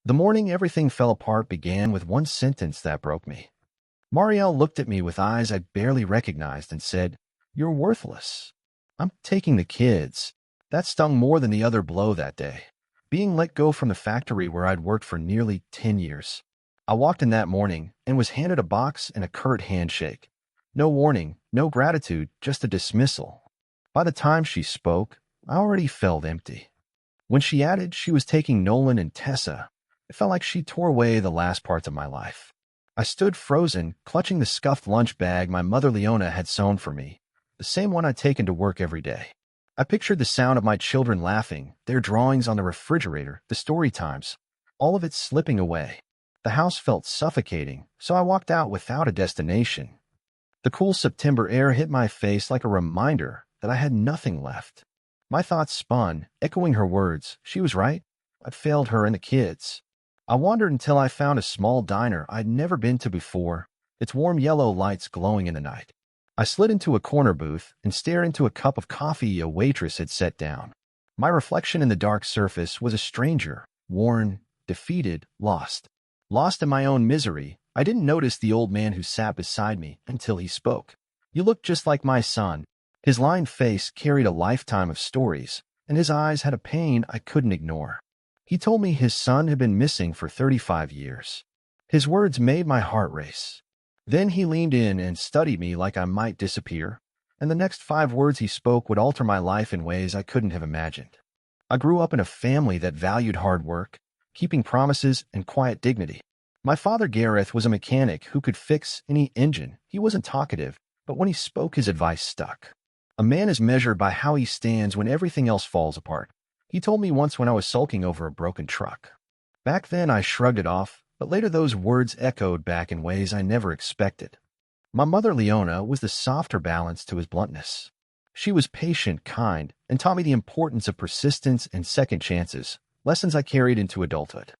The morning everything fell apart began with one sentence that broke me. Marielle looked at me with eyes I barely recognized and said, "You're worthless." "I'm taking the kids." That stung more than the other blow that day. Being let go from the factory where I'd worked for nearly 10 years. I walked in that morning and was handed a box and a curt handshake. No warning, no gratitude, just a dismissal. By the time she spoke, I already felt empty. When she added she was taking Nolan and Tessa, it felt like she tore away the last parts of my life. I stood frozen, clutching the scuffed lunch bag my mother Leona had sewn for me, the same one I'd taken to work every day. I pictured the sound of my children laughing, their drawings on the refrigerator, the story times, all of it slipping away. The house felt suffocating, so I walked out without a destination. The cool September air hit my face like a reminder that I had nothing left. My thoughts spun, echoing her words. She was right. I'd failed her and the kids. I wandered until I found a small diner I'd never been to before, its warm yellow lights glowing in the night. I slid into a corner booth and stared into a cup of coffee a waitress had set down. My reflection in the dark surface was a stranger, worn, defeated, lost. Lost in my own misery, I didn't notice the old man who sat beside me until he spoke. "You look just like my son." His lined face carried a lifetime of stories, and his eyes had a pain I couldn't ignore. He told me his son had been missing for 35 years. His words made my heart race. Then he leaned in and studied me like I might disappear, and the next 5 words he spoke would alter my life in ways I couldn't have imagined. I grew up in a family that valued hard work, keeping promises, and quiet dignity. My father Gareth was a mechanic who could fix any engine. He wasn't talkative, but when he spoke his advice stuck. A man is measured by how he stands when everything else falls apart. He told me once when I was sulking over a broken truck. Back then I shrugged it off, but later those words echoed back in ways I never expected. My mother Leona was the softer balance to his bluntness. She was patient, kind, and taught me the importance of persistence and second chances, lessons I carried into adulthood.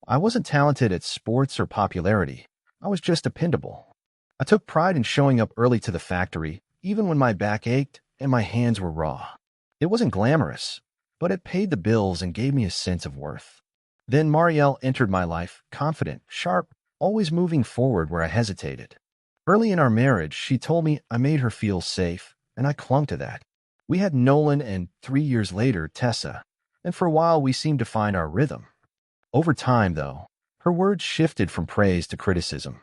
I wasn't talented at sports or popularity. I was just dependable. I took pride in showing up early to the factory, even when my back ached and my hands were raw. It wasn't glamorous, but it paid the bills and gave me a sense of worth. Then Marielle entered my life, confident, sharp, always moving forward where I hesitated. Early in our marriage, she told me I made her feel safe, and I clung to that. We had Nolan and 3 years later, Tessa, and for a while we seemed to find our rhythm. Over time, though, her words shifted from praise to criticism.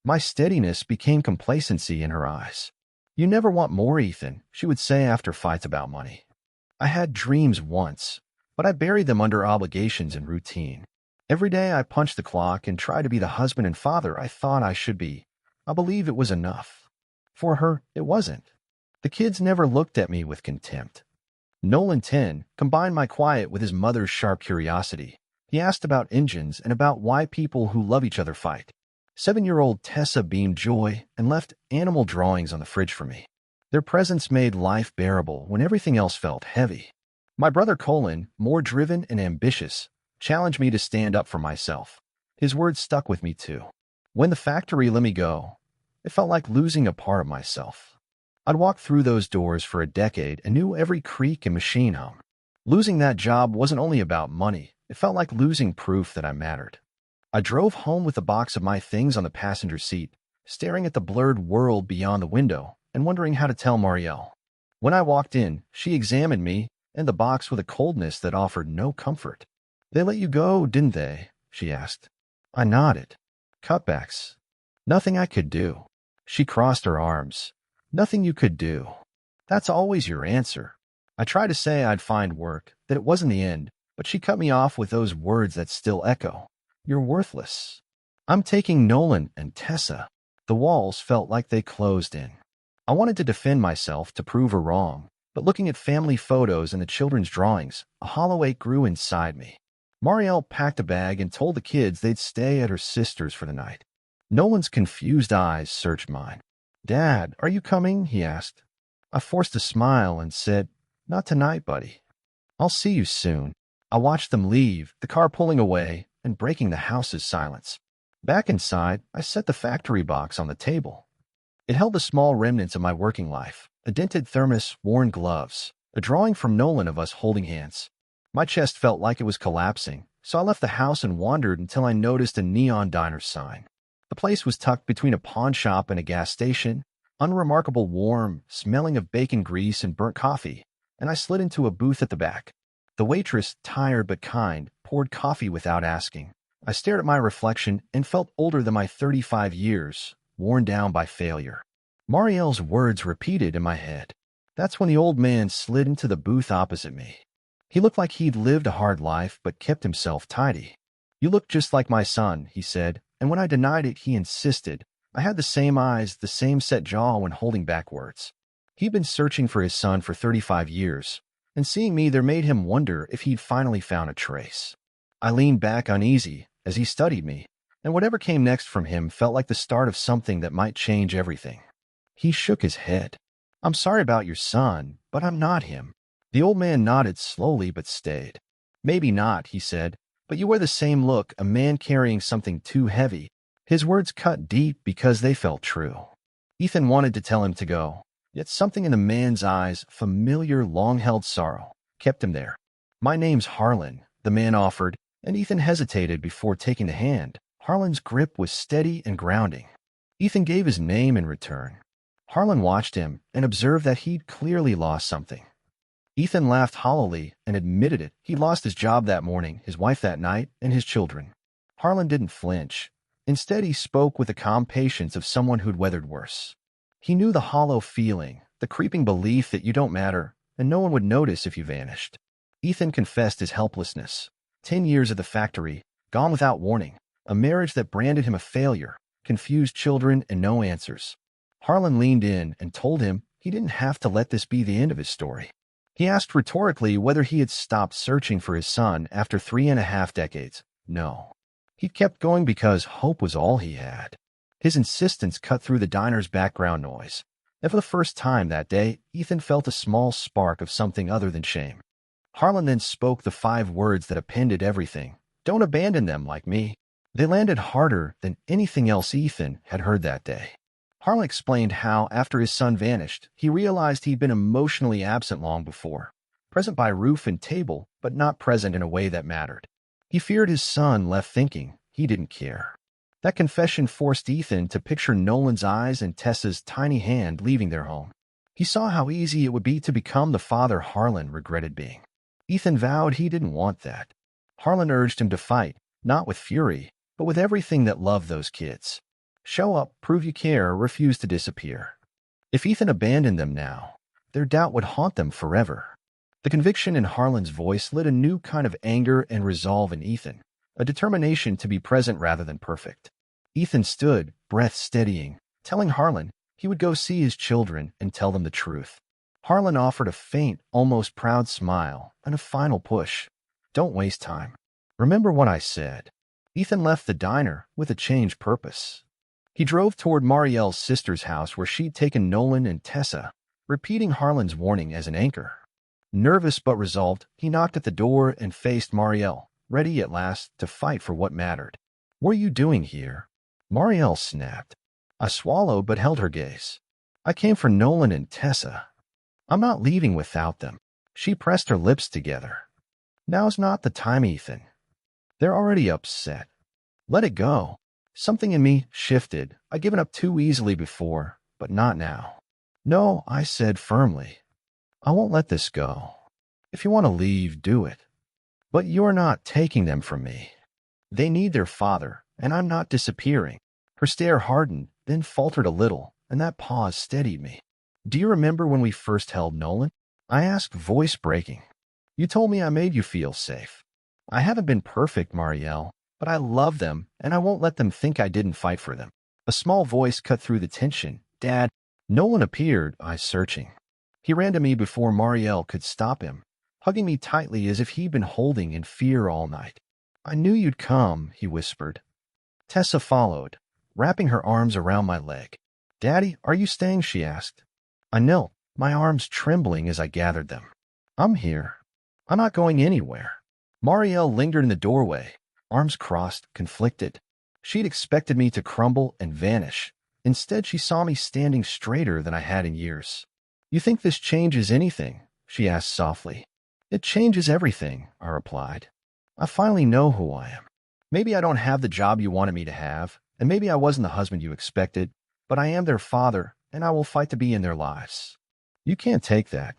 My steadiness became complacency in her eyes. "You never want more, Ethan," she would say after fights about money. I had dreams once, but I buried them under obligations and routine. Every day I punched the clock and tried to be the husband and father I thought I should be. I believe it was enough. For her, it wasn't. The kids never looked at me with contempt. Nolan 10 combined my quiet with his mother's sharp curiosity. He asked about engines and about why people who love each other fight. 7-year-old Tessa beamed joy and left animal drawings on the fridge for me. Their presence made life bearable when everything else felt heavy. My brother Colin, more driven and ambitious, challenged me to stand up for myself. His words stuck with me too. When the factory let me go, it felt like losing a part of myself. I'd walked through those doors for a decade and knew every creak and machine hum. Losing that job wasn't only about money. It felt like losing proof that I mattered. I drove home with a box of my things on the passenger seat, staring at the blurred world beyond the window and wondering how to tell Marielle. When I walked in, she examined me and the box with a coldness that offered no comfort. "They let you go, didn't they?" she asked. I nodded. "Cutbacks. Nothing I could do." She crossed her arms. "Nothing you could do. That's always your answer." I tried to say I'd find work, that it wasn't the end, but she cut me off with those words that still echo. "You're worthless." "I'm taking Nolan and Tessa." The walls felt like they closed in. I wanted to defend myself to prove her wrong, but looking at family photos and the children's drawings, a hollow ache grew inside me. Marielle packed a bag and told the kids they'd stay at her sister's for the night. Nolan's confused eyes searched mine. "Dad, are you coming?" he asked. I forced a smile and said, "Not tonight, buddy. I'll see you soon." I watched them leave, the car pulling away and breaking the house's silence. Back inside, I set the factory box on the table. It held the small remnants of my working life, a dented thermos, worn gloves, a drawing from Nolan of us holding hands. My chest felt like it was collapsing, so I left the house and wandered until I noticed a neon diner sign. The place was tucked between a pawn shop and a gas station, unremarkable, warm, smelling of bacon grease and burnt coffee, and I slid into a booth at the back. The waitress, tired but kind, poured coffee without asking. I stared at my reflection and felt older than my 35 years, worn down by failure. Marielle's words repeated in my head. That's when the old man slid into the booth opposite me. He looked like he'd lived a hard life but kept himself tidy. "You look just like my son," he said, and when I denied it, he insisted. I had the same eyes, the same set jaw when holding back words. He'd been searching for his son for 35 years, and seeing me there made him wonder if he'd finally found a trace. I leaned back uneasy as he studied me, and whatever came next from him felt like the start of something that might change everything. He shook his head. "I'm sorry about your son, but I'm not him." The old man nodded slowly but stayed. "Maybe not," he said, "but you wear the same look, a man carrying something too heavy." His words cut deep because they felt true. Ethan wanted to tell him to go, yet something in the man's eyes, familiar, long-held sorrow, kept him there. "My name's Harlan," the man offered, and Ethan hesitated before taking the hand. Harlan's grip was steady and grounding. Ethan gave his name in return. Harlan watched him and observed that he'd clearly lost something. Ethan laughed hollowly and admitted it. He'd lost his job that morning, his wife that night, and his children. Harlan didn't flinch. Instead, he spoke with the calm patience of someone who'd weathered worse. He knew the hollow feeling, the creeping belief that you don't matter, and no one would notice if you vanished. Ethan confessed his helplessness. 10 years at the factory, gone without warning, a marriage that branded him a failure, confused children, and no answers. Harlan leaned in and told him he didn't have to let this be the end of his story. He asked rhetorically whether he had stopped searching for his son after 3.5 decades. No. He'd kept going because hope was all he had. His insistence cut through the diner's background noise, and for the first time that day, Ethan felt a small spark of something other than shame. Harlan then spoke the 5 words that appended everything. "Don't abandon them like me." They landed harder than anything else Ethan had heard that day. Harlan explained how, after his son vanished, he realized he'd been emotionally absent long before, present by roof and table, but not present in a way that mattered. He feared his son left thinking he didn't care. That confession forced Ethan to picture Nolan's eyes and Tessa's tiny hand leaving their home. He saw how easy it would be to become the father Harlan regretted being. Ethan vowed he didn't want that. Harlan urged him to fight, not with fury, but with everything that loved those kids. Show up, prove you care, refuse to disappear. If Ethan abandoned them now, their doubt would haunt them forever. The conviction in Harlan's voice lit a new kind of anger and resolve in Ethan, a determination to be present rather than perfect. Ethan stood, breath steadying, telling Harlan he would go see his children and tell them the truth. Harlan offered a faint, almost proud smile and a final push. "Don't waste time. Remember what I said." Ethan left the diner with a changed purpose. He drove toward Marielle's sister's house where she'd taken Nolan and Tessa, repeating Harlan's warning as an anchor. Nervous but resolved, he knocked at the door and faced Marielle, ready at last to fight for what mattered. "What are you doing here?" Marielle snapped. I swallowed but held her gaze. "I came for Nolan and Tessa. I'm not leaving without them." She pressed her lips together. "Now's not the time, Ethan. They're already upset. Let it go." Something in me shifted. I'd given up too easily before, but not now. "No," I said firmly. "I won't let this go. If you want to leave, do it. But you're not taking them from me. They need their father, and I'm not disappearing." Her stare hardened, then faltered a little, and that pause steadied me. "Do you remember when we first held Nolan?" I asked, voice breaking. "You told me I made you feel safe. I haven't been perfect, Marielle, but I love them, and I won't let them think I didn't fight for them." A small voice cut through the tension. "Dad." Nolan appeared, eyes searching. He ran to me before Marielle could stop him, hugging me tightly as if he'd been holding in fear all night. "I knew you'd come," he whispered. Tessa followed, wrapping her arms around my leg. "Daddy, are you staying?" she asked. I knelt, my arms trembling as I gathered them. "I'm here. I'm not going anywhere." Marielle lingered in the doorway, arms crossed, conflicted. She'd expected me to crumble and vanish. Instead, she saw me standing straighter than I had in years. "You think this changes anything?" she asked softly. "It changes everything," I replied. I finally know who I am. Maybe I don't have the job you wanted me to have, and maybe I wasn't the husband you expected, but I am their father, and I will fight to be in their lives. You can't take that.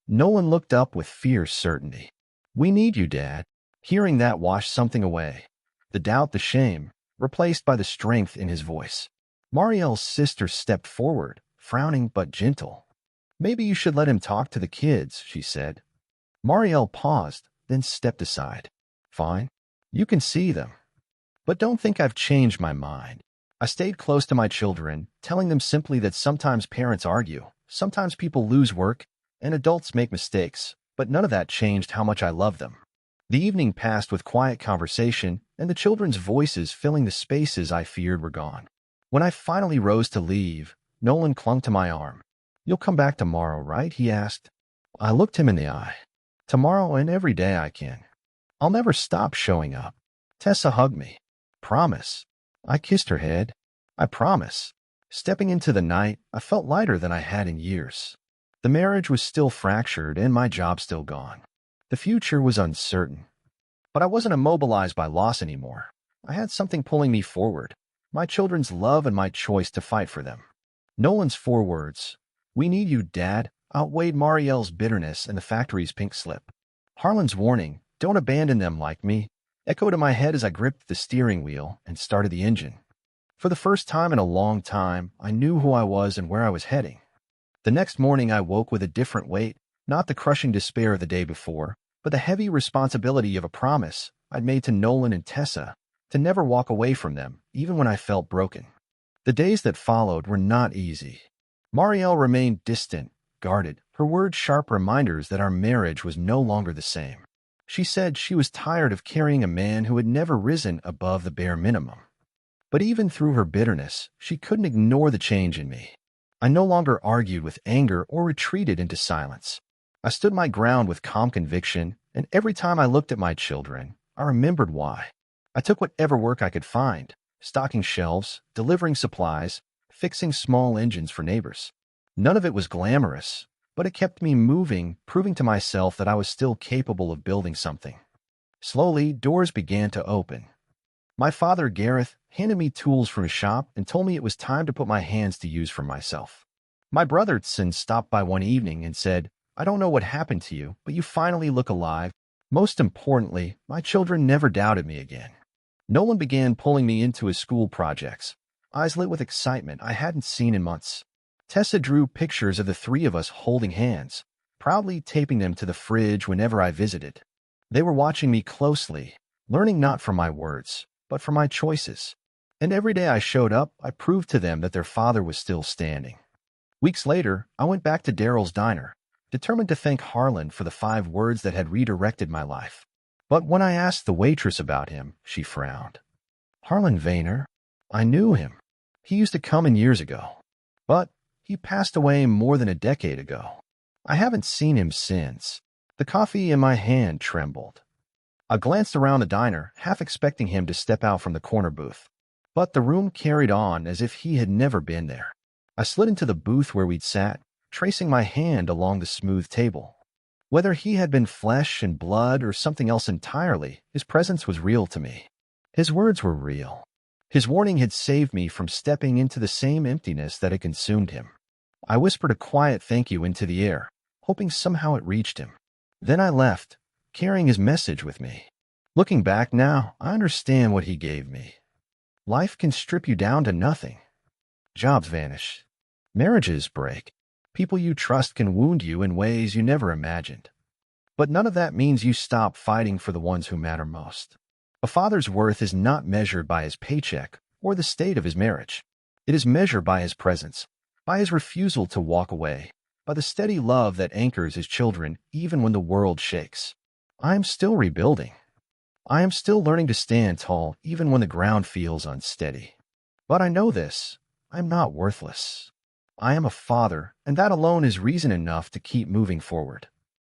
Nolan looked up with fierce certainty. We need you, Dad. Hearing that washed something away. The doubt, the shame, replaced by the strength in his voice. Mariel's sister stepped forward, frowning but gentle. Maybe you should let him talk to the kids, she said. Mariel paused, then stepped aside. Fine. You can see them. But don't think I've changed my mind. I stayed close to my children, telling them simply that sometimes parents argue, sometimes people lose work, and adults make mistakes, but none of that changed how much I love them. The evening passed with quiet conversation, and the children's voices filling the spaces I feared were gone. When I finally rose to leave, Nolan clung to my arm. You'll come back tomorrow, right? He asked. I looked him in the eye. Tomorrow and every day I can. I'll never stop showing up. Tessa hugged me. Promise. I kissed her head. I promise. Stepping into the night, I felt lighter than I had in years. The marriage was still fractured and my job still gone. The future was uncertain. But I wasn't immobilized by loss anymore. I had something pulling me forward. My children's love and my choice to fight for them. Nolan's 4 words, "We need you, Dad," outweighed Mariel's bitterness and the factory's pink slip. Harlan's warning, "Don't abandon them like me," echoed in my head as I gripped the steering wheel and started the engine. For the first time in a long time, I knew who I was and where I was heading. The next morning I woke with a different weight, not the crushing despair of the day before, but the heavy responsibility of a promise I'd made to Nolan and Tessa to never walk away from them, even when I felt broken. The days that followed were not easy. Mariel remained distant, guarded, her words sharp reminders that our marriage was no longer the same. She said she was tired of carrying a man who had never risen above the bare minimum. But even through her bitterness, she couldn't ignore the change in me. I no longer argued with anger or retreated into silence. I stood my ground with calm conviction, and every time I looked at my children, I remembered why. I took whatever work I could find, stocking shelves, delivering supplies, fixing small engines for neighbors. None of it was glamorous, but it kept me moving, proving to myself that I was still capable of building something. Slowly, doors began to open. My father, Gareth, handed me tools from his shop and told me it was time to put my hands to use for myself. My brother Tsin stopped by one evening and said, "I don't know what happened to you, but you finally look alive." Most importantly, my children never doubted me again. Nolan began pulling me into his school projects, eyes lit with excitement I hadn't seen in months. Tessa drew pictures of the 3 of us holding hands, proudly taping them to the fridge whenever I visited. They were watching me closely, learning not from my words, but from my choices. And every day I showed up, I proved to them that their father was still standing. Weeks later, I went back to Daryl's diner, determined to thank Harlan for the 5 words that had redirected my life. But when I asked the waitress about him, she frowned. Harlan Vayner? I knew him. He used to come in years ago. But he passed away more than a decade ago. I haven't seen him since. The coffee in my hand trembled. I glanced around the diner, half expecting him to step out from the corner booth. But the room carried on as if he had never been there. I slid into the booth where we'd sat, tracing my hand along the smooth table. Whether he had been flesh and blood or something else entirely, his presence was real to me. His words were real. His warning had saved me from stepping into the same emptiness that had consumed him. I whispered a quiet thank you into the air, hoping somehow it reached him. Then I left, carrying his message with me. Looking back now, I understand what he gave me. Life can strip you down to nothing. Jobs vanish. Marriages break. People you trust can wound you in ways you never imagined. But none of that means you stop fighting for the ones who matter most. A father's worth is not measured by his paycheck or the state of his marriage. It is measured by his presence, by his refusal to walk away, by the steady love that anchors his children even when the world shakes. I am still rebuilding. I am still learning to stand tall even when the ground feels unsteady. But I know this. I am not worthless. I am a father, and that alone is reason enough to keep moving forward.